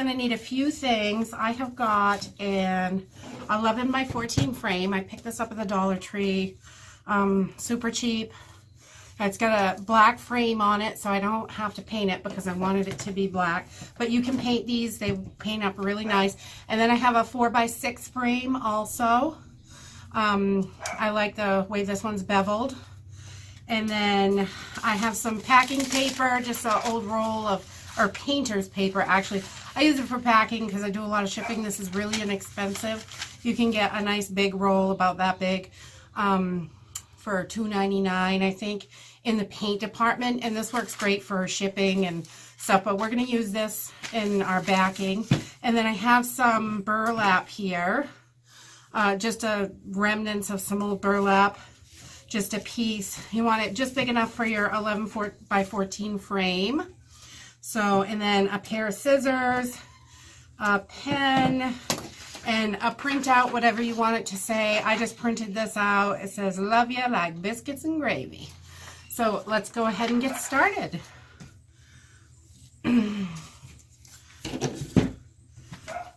going to need a few things. I have got an 11 by 14 frame. I picked this up at the Dollar Tree. Super cheap. It's got a black frame on it, so I don't have to paint it because I wanted it to be black. But you can paint these. They paint up really nice. And then I have a 4 by 6 frame also. I like the way this one's beveled. And then I have some packing paper, just an old roll of, or painter's paper actually. I use it for packing because I do a lot of shipping. This is really inexpensive. You can get a nice big roll about that big for $2.99 I think in the paint department. And this works great for shipping and stuff, but we're going to use this in our backing. And then I have some burlap here, just a remnants of some old burlap. Just a piece. You want it just big enough for your 11 by 14 frame. So, and then a pair of scissors, a pen, and a printout, whatever you want it to say. I just printed this out. It says, "Love ya like biscuits and gravy." So let's go ahead and get started.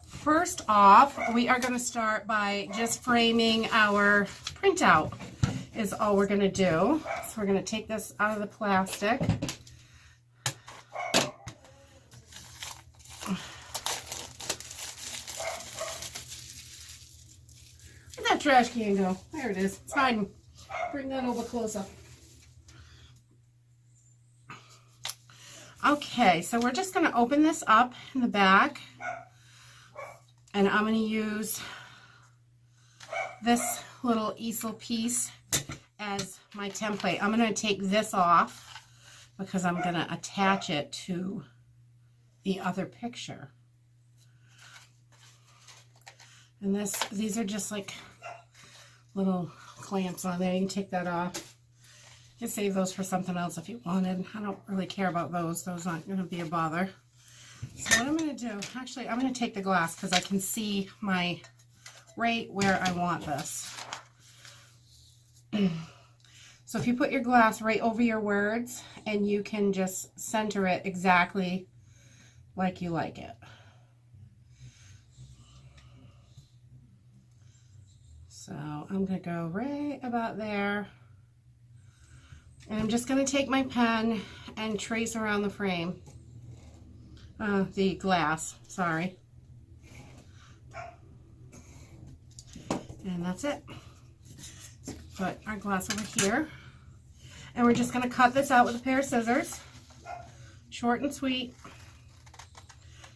First off, we are going to start by just framing our printout. Is all we're going to do. So we're going to take this out of the plastic. Where'd that trash can go? There it is. It's hiding. Bring that over closer. Okay, so we're just going to open this up in the back. And I'm going to use this little easel piece as my template. I'm going to take this off because I'm going to attach it to the other picture. And these are just like little clamps on there. You can take that off. You can save those for something else if you wanted. I don't really care about those. Those aren't going to be a bother. So what I'm going to do, actually, I'm going to take the glass because I can see right where I want this. So if you put your glass right over your words, and you can just center it exactly like you like it. So I'm going to go right about there. And I'm just going to take my pen and trace around the frame. The glass, sorry. And that's it. Put our glass over here. And we're just going to cut this out with a pair of scissors. Short and sweet.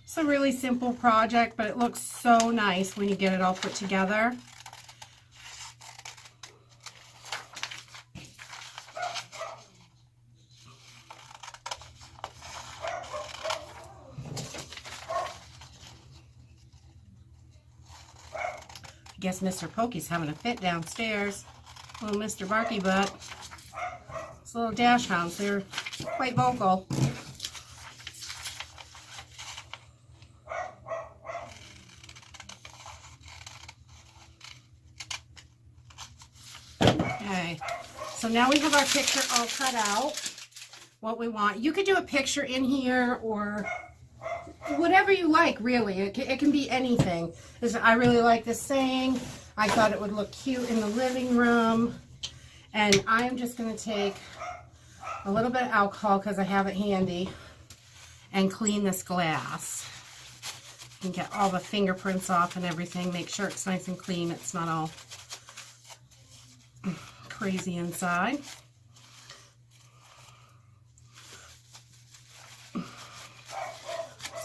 It's a really simple project, but it looks so nice when you get it all put together. I guess Mr. Pokey's having a fit downstairs. Little Mr. Barky Butt. It's little dash hounds. They're quite vocal. Okay, so now we have our picture all cut out. What we want. You could do a picture in here or whatever you like, really. It can be anything. I really like this saying. I thought it would look cute in the living room. And I'm just going to take a little bit of alcohol because I have it handy and clean this glass. You can get all the fingerprints off and everything. Make sure it's nice and clean. It's not all crazy inside.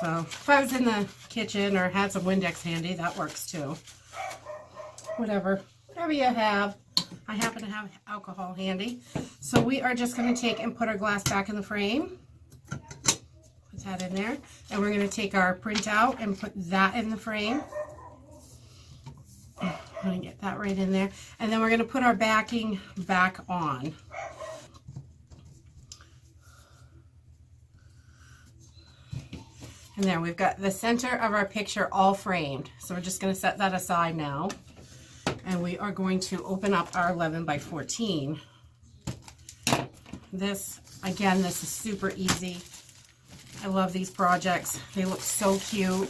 So if I was in the kitchen or had some Windex handy, that works too. Whatever you have. I happen to have alcohol handy. So we are just going to take and put our glass back in the frame. Put that in there. And we're going to take our printout and put that in the frame. I'm going to get that right in there. And then we're going to put our backing back on. And there, we've got the center of our picture all framed. So we're just going to set that aside now. And we are going to open up our 11 by 14. This, again, this is super easy. I love these projects. They look so cute.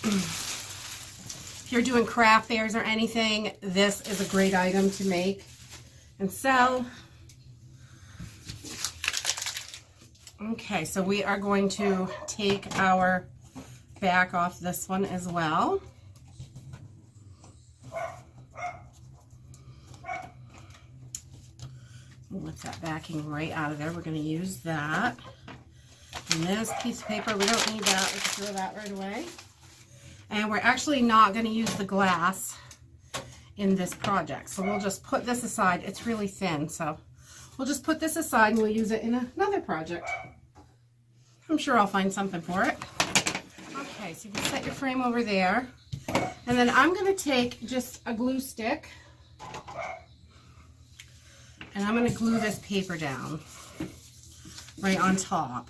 If you're doing craft fairs or anything, this is a great item to make and sell. Okay, so we are going to take our back off this one as well. We'll lift that backing right out of there. We're going to use that. And this piece of paper, we don't need that. We can throw that right away. And we're actually not going to use the glass in this project. So we'll just put this aside. It's really thin, so we'll just put this aside and we'll use it in another project. I'm sure I'll find something for it. Okay, so you can set your frame over there. And then I'm going to take just a glue stick and I'm going to glue this paper down right on top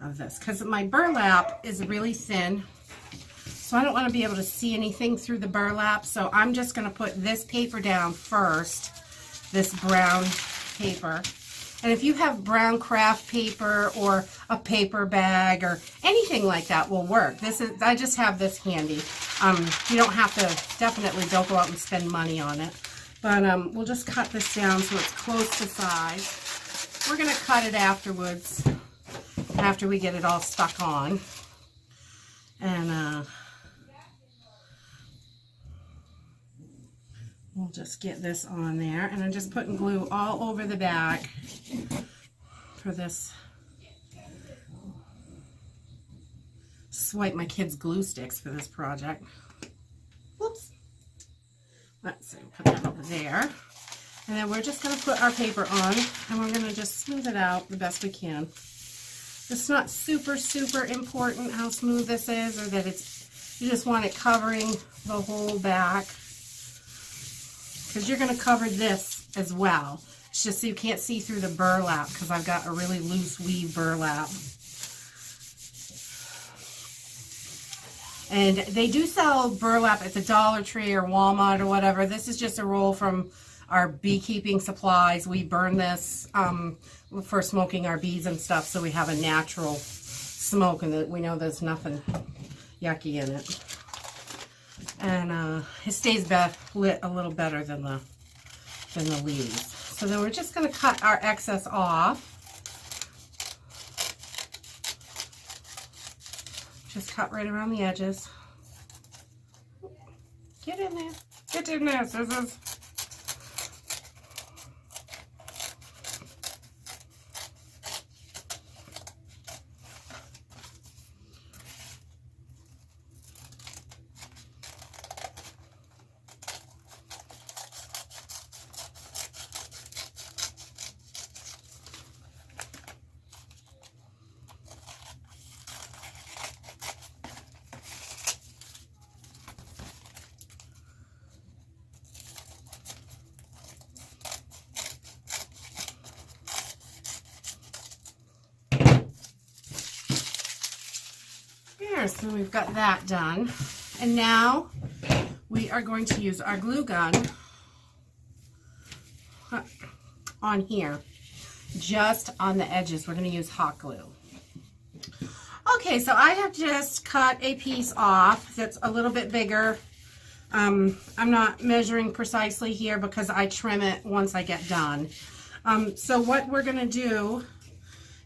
of this because my burlap is really thin. So I don't want to be able to see anything through the burlap. So I'm just going to put this paper down first, this brown paper. And if you have brown craft paper or a paper bag or anything like that will work. I just have this handy. You don't have to, definitely don't go out and spend money on it. But we'll just cut this down so it's close to size. We're going to cut it afterwards, after we get it all stuck on. And we'll just get this on there. And I'm just putting glue all over the back for this. Swipe my kids' glue sticks for this project. Whoops. Let's see, put that over there. And then we're just going to put our paper on and we're going to just smooth it out the best we can. It's not super, super important how smooth this is or that you just want it covering the whole back. Because you're going to cover this as well. It's just so you can't see through the burlap because I've got a really loose weave burlap. And they do sell burlap at the Dollar Tree or Walmart or whatever. This is just a roll from our beekeeping supplies. We burn this for smoking our bees and stuff so we have a natural smoke and that we know there's nothing yucky in it. And it stays lit a little better than the leaves. So then we're just going to cut our excess off. Just cut right around the edges. Get in there. Get in there, scissors. So we've got that done. And now we are going to use our glue gun on here, just on the edges. We're going to use hot glue. Okay, so I have just cut a piece off that's a little bit bigger. I'm not measuring precisely here because I trim it once I get done. So what we're going to do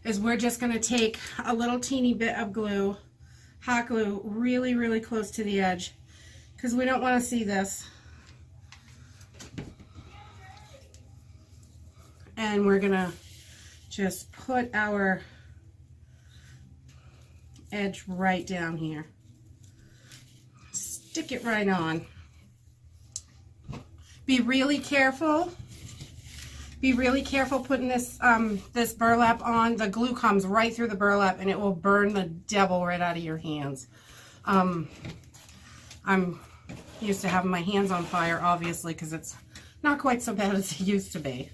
is we're just going to take a little teeny bit of glue, hot glue, really, really close to the edge because we don't want to see this. And we're going to just put our edge right down here. Stick it right on. Be really careful. Be really careful putting this this burlap on. The glue comes right through the burlap and it will burn the devil right out of your hands. I'm used to having my hands on fire, obviously, because it's not quite so bad as it used to be.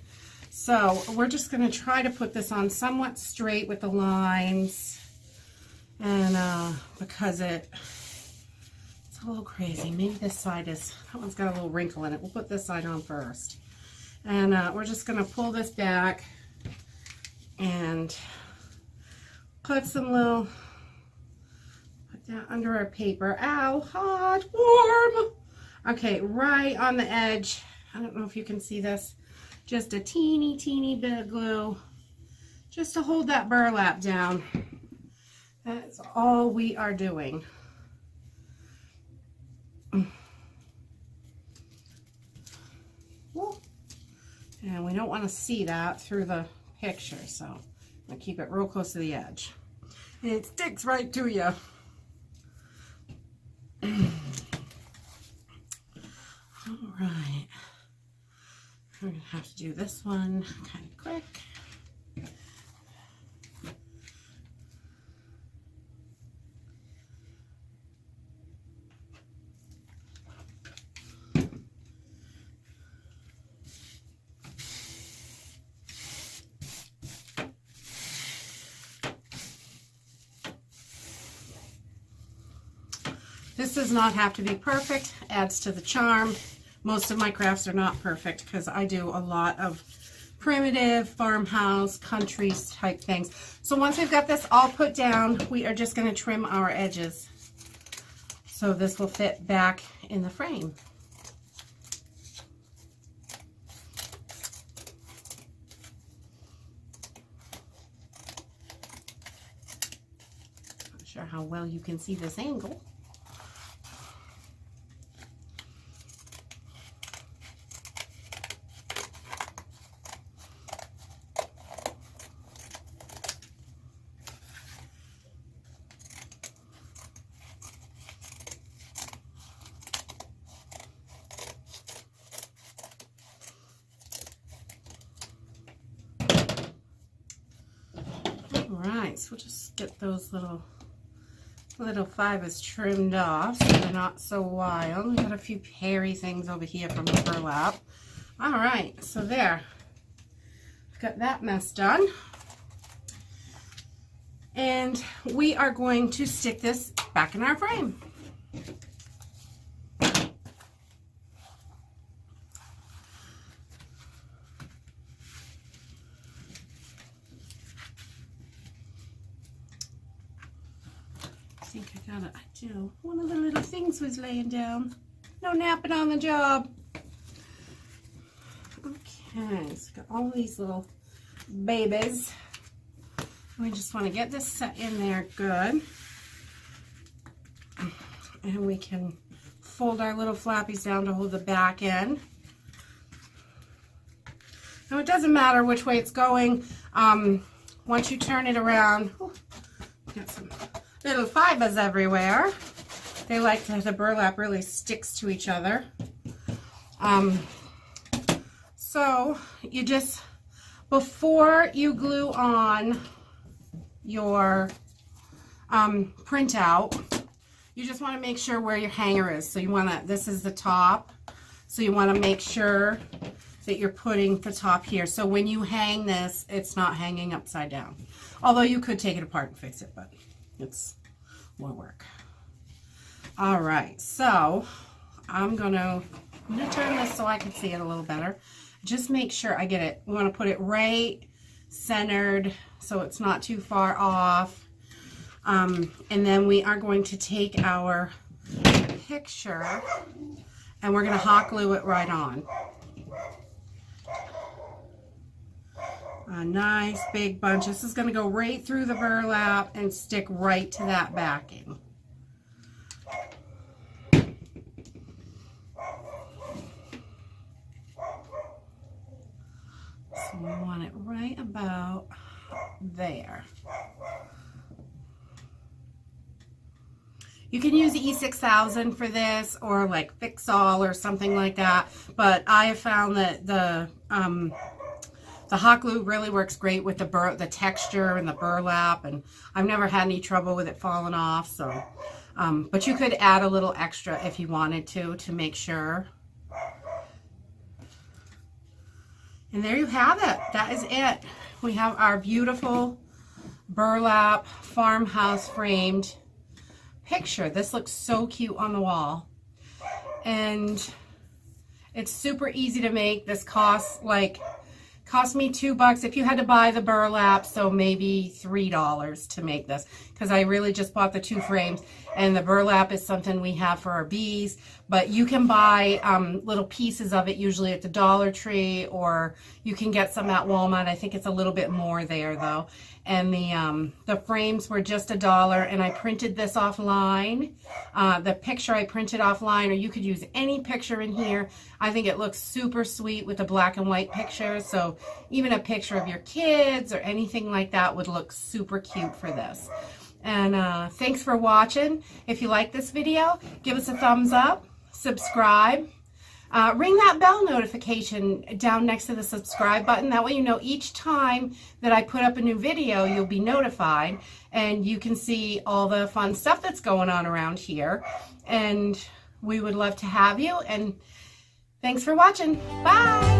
So we're just going to try to put this on somewhat straight with the lines. And because it's a little crazy. Maybe this side that one's got a little wrinkle in it. We'll put this side on first. And we're just going to pull this back and put some little, put that under our paper. Ow, hot, warm. Okay, right on the edge. I don't know if you can see this. Just a teeny bit of glue just to hold that burlap down. That's all we are doing. And we don't want to see that through the picture, so I'm going to keep it real close to the edge. And it sticks right to you. All right. We're going to have to do this one kind of quick. This does not have to be perfect, adds to the charm. Most of my crafts are not perfect because I do a lot of primitive, farmhouse, country type things. So once we've got this all put down, we are just going to trim our edges so this will fit back in the frame. Not sure how well you can see this angle. Alright, so we'll just get those little fibers trimmed off so they're not so wild. We've got a few hairy things over here from the burlap. Alright, so there. Got that mess done. And we are going to stick this back in our frame. I think I got it. I do. One of the little things was laying down. No napping on the job. Okay, so got all these little babies. We just want to get this set in there good. And we can fold our little flappies down to hold the back end. Now it doesn't matter which way it's going. Once you turn it around, got some little fibers everywhere. They like the burlap really sticks to each other. So you just, before you glue on your printout, you just want to make sure where your hanger is. So you want to, this is the top, so you want to make sure that you're putting the top here. So when you hang this, it's not hanging upside down. Although you could take it apart and fix it, but it's more work. All right, so I'm gonna turn this so I can see it a little better. Just make sure I get it. We want to put it right centered so it's not too far off. And then we are going to take our picture and we're going to hot glue it right on. A nice big bunch. This is going to go right through the burlap and stick right to that backing. So we want it right about there. You can use E6000 for this, or like Fix-All or something like that, but I have found that the hot glue really works great with the texture and the burlap, and I've never had any trouble with it falling off. So, but you could add a little extra if you wanted to make sure. And there you have it. That is it. We have our beautiful burlap farmhouse framed picture. This looks so cute on the wall. And it's super easy to make. This costs like Cost me $2 if you had to buy the burlap, so maybe $3 to make this, because I really just bought the 2 frames, and the burlap is something we have for our bees. But you can buy little pieces of it usually at the Dollar Tree, or you can get some at Walmart. I think it's a little bit more there though. And the frames were just $1, and I printed this offline. The picture I printed offline, or you could use any picture in here. I think it looks super sweet with the black and white pictures, so even a picture of your kids or anything like that would look super cute for this. And thanks for watching. If you like this video, give us a thumbs up, subscribe. Ring that bell notification down next to the subscribe button. That way you know each time that I put up a new video, you'll be notified, and you can see all the fun stuff that's going on around here. And we would love to have you. And thanks for watching. Bye.